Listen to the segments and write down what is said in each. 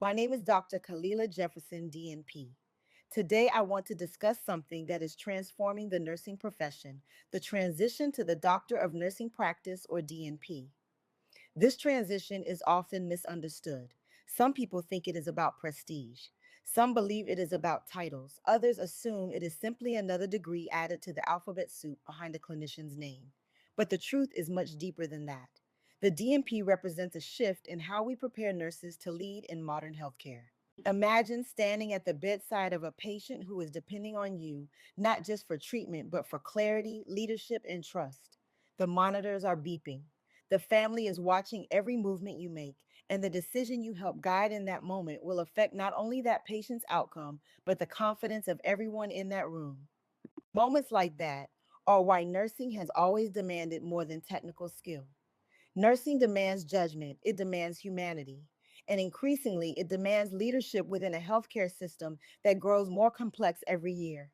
My name is Dr. Kalila Jefferson, DNP. Today, I want to discuss something that is transforming the nursing profession, the transition to the Doctor of Nursing Practice, or DNP. This transition is often misunderstood. Some people think it is about prestige. Some believe it is about titles. Others assume it is simply another degree added to the alphabet soup behind a clinician's name. But the truth is much deeper than that. The DNP represents a shift in how we prepare nurses to lead in modern healthcare. Imagine standing at the bedside of a patient who is depending on you, not just for treatment, but for clarity, leadership, and trust. The monitors are beeping. The family is watching every movement you make, and the decision you help guide in that moment will affect not only that patient's outcome, but the confidence of everyone in that room. Moments like that are why nursing has always demanded more than technical skill. Nursing demands judgment, it demands humanity, and increasingly, it demands leadership within a healthcare system that grows more complex every year.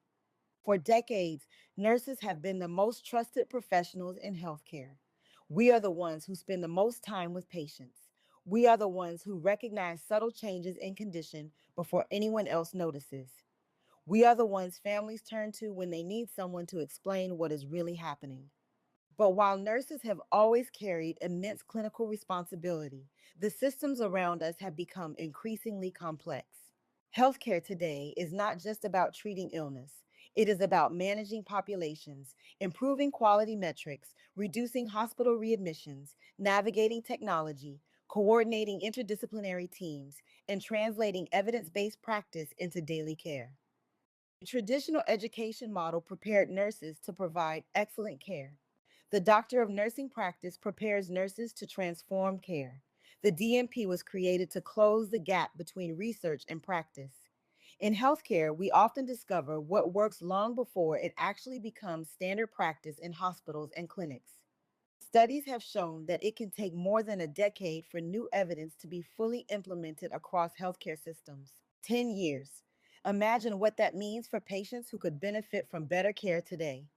For decades, nurses have been the most trusted professionals in healthcare. We are the ones who spend the most time with patients. We are the ones who recognize subtle changes in condition before anyone else notices. We are the ones families turn to when they need someone to explain what is really happening. But while nurses have always carried immense clinical responsibility, the systems around us have become increasingly complex. Healthcare today is not just about treating illness, it is about managing populations, improving quality metrics, reducing hospital readmissions, navigating technology, coordinating interdisciplinary teams, and translating evidence based practice into daily care. The traditional education model prepared nurses to provide excellent care. The Doctor of Nursing Practice prepares nurses to transform care. The DNP was created to close the gap between research and practice. In healthcare, we often discover what works long before it actually becomes standard practice in hospitals and clinics. Studies have shown that it can take more than a decade for new evidence to be fully implemented across healthcare systems. 10 years. Imagine what that means for patients who could benefit from better care today.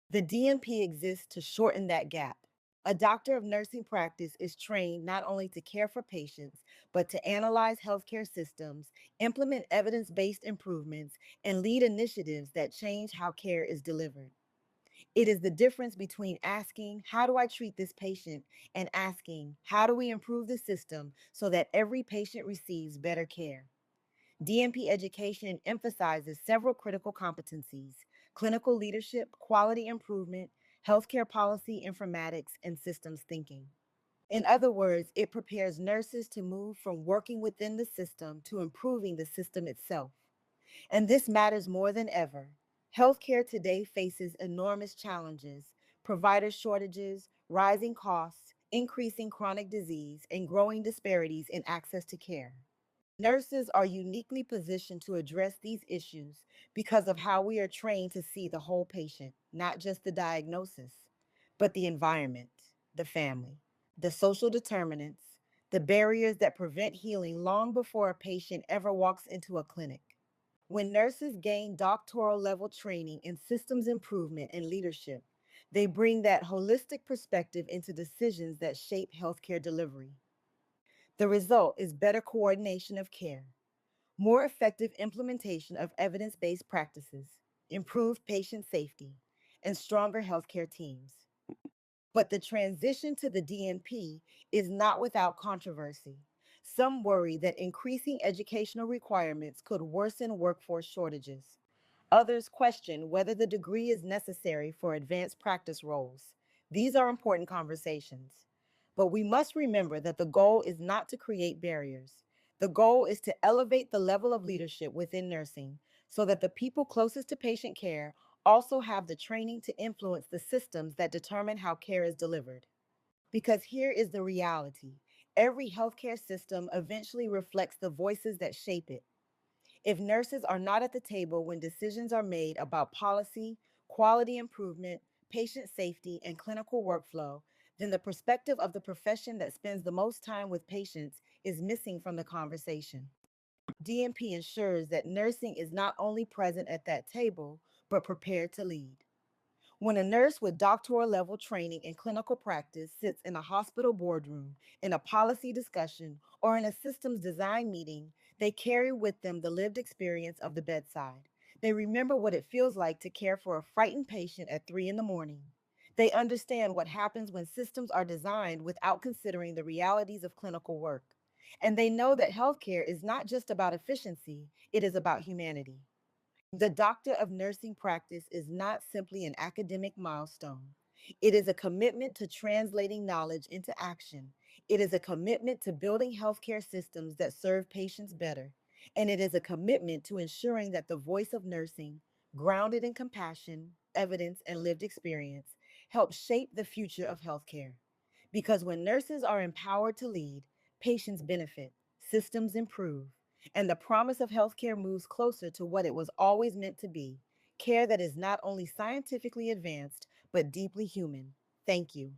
The DNP exists to shorten that gap. A doctor of nursing practice is trained not only to care for patients, but to analyze healthcare systems, implement evidence based improvements, and lead initiatives that change how care is delivered. It is the difference between asking, "How do I treat this patient?" and asking, "How do we improve the system so that every patient receives better care?" DNP education emphasizes several critical competencies: clinical leadership, quality improvement, healthcare policy informatics, and systems thinking. In other words, it prepares nurses to move from working within the system to improving the system itself. And this matters more than ever. Healthcare today faces enormous challenges: provider shortages, rising costs, increasing chronic disease, and growing disparities in access to care. Nurses are uniquely positioned to address these issues because of how we are trained to see the whole patient, not just the diagnosis, but the environment, the family, the social determinants, the barriers that prevent healing long before a patient ever walks into a clinic. When nurses gain doctoral level training in systems improvement and leadership, they bring that holistic perspective into decisions that shape healthcare delivery. The result is better coordination of care, more effective implementation of evidence based practices, improved patient safety, and stronger healthcare teams. But the transition to the DNP is not without controversy. Some worry that increasing educational requirements could worsen workforce shortages. Others question whether the degree is necessary for advanced practice roles. These are important conversations. But we must remember that the goal is not to create barriers. The goal is to elevate the level of leadership within nursing so that the people closest to patient care also have the training to influence the systems that determine how care is delivered. Because here is the reality: every healthcare system eventually reflects the voices that shape it. If nurses are not at the table when decisions are made about policy, quality improvement, patient safety, and clinical workflow, then the perspective of the profession that spends the most time with patients is missing from the conversation. DNP ensures that nursing is not only present at that table, but prepared to lead. When a nurse with doctoral level training in clinical practice sits in a hospital boardroom, in a policy discussion, or in a systems design meeting, they carry with them the lived experience of the bedside. They remember what it feels like to care for a frightened patient at 3 in the morning. They understand what happens when systems are designed without considering the realities of clinical work. And they know that healthcare is not just about efficiency, it is about humanity. The Doctor of Nursing practice is not simply an academic milestone. It is a commitment to translating knowledge into action. It is a commitment to building healthcare systems that serve patients better. And it is a commitment to ensuring that the voice of nursing, grounded in compassion, evidence, and lived experience, helps shape the future of healthcare. Because when nurses are empowered to lead, patients benefit, systems improve, and the promise of healthcare moves closer to what it was always meant to be, care that is not only scientifically advanced, but deeply human. Thank you.